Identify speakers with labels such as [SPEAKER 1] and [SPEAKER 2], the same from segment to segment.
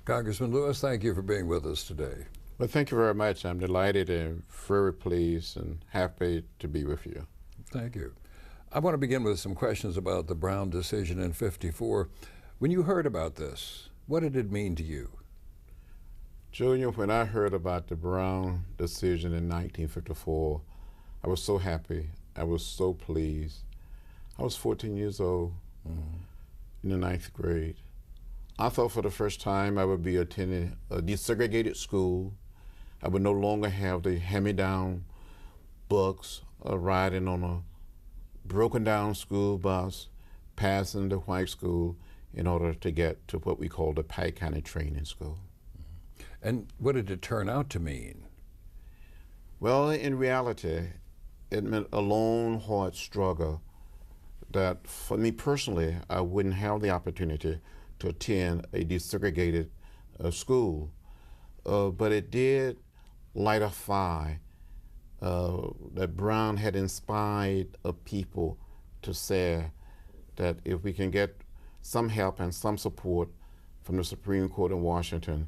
[SPEAKER 1] Congressman Lewis, thank you for being with us today.
[SPEAKER 2] Well, thank you very much. I'm delighted and very pleased and happy to be with you.
[SPEAKER 1] Thank you. I want to begin with some questions about the Brown decision in '54. When you heard about this, what did it mean to you?
[SPEAKER 2] Junior, when I heard about the Brown decision in 1954, I was so happy. I was so pleased. I was 14 years old in the ninth grade. I thought for the first time I would be attending a desegregated school. I would no longer have the hand-me-down books or riding on a broken down school bus, passing the white school in order to get to what we call the Pike County Training School.
[SPEAKER 1] And what did it turn out to mean?
[SPEAKER 2] Well, in reality, it meant a long, hard struggle that for me personally, I wouldn't have the opportunity to attend a desegregated school. But it did light a fire that Brown had inspired people to say that if we can get some help and some support from the Supreme Court in Washington,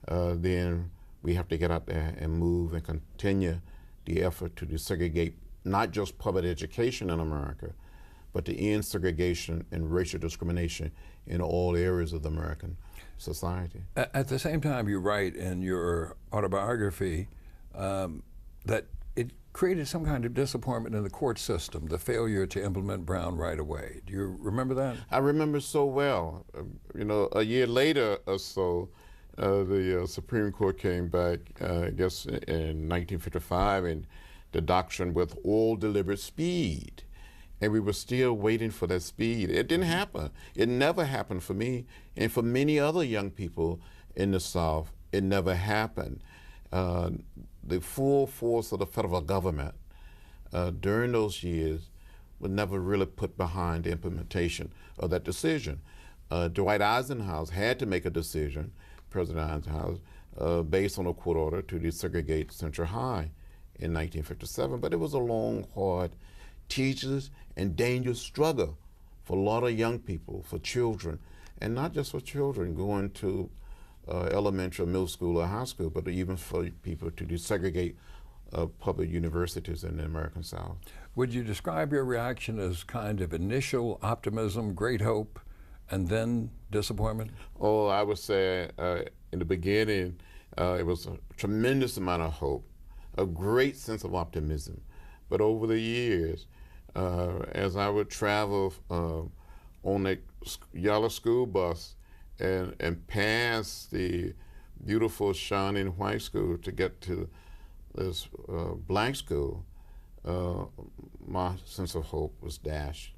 [SPEAKER 2] then we have to get out there and move and continue the effort to desegregate not just public education in America, but to end segregation and racial discrimination in all areas of the American society.
[SPEAKER 1] At the same time, you write in your autobiography that it created some kind of disappointment in the court system, the failure to implement Brown right away. Do you remember that?
[SPEAKER 2] I remember so well. You know, a year later or so, the Supreme Court came back, I guess in 1955, and the doctrine with all deliberate speed. And we were still waiting for that speed. It didn't happen. It never happened for me. And for many other young people in the South, it never happened. The full force of the federal government during those years was never really put behind the implementation of that decision. Dwight Eisenhower had to make a decision, President Eisenhower, based on a court order to desegregate Central High in 1957. But it was a long, hard, tedious, and dangerous struggle for a lot of young people, for children, and not just for children going to elementary, middle school, or high school, but even for people to desegregate public universities in the American South.
[SPEAKER 1] Would you describe your reaction as kind of initial optimism, great hope, and then disappointment?
[SPEAKER 2] Oh, I would say in the beginning, it was a tremendous amount of hope, a great sense of optimism. But over the years, as I would travel on a yellow school bus and pass the beautiful shining white school to get to this blank school, my sense of hope was dashed.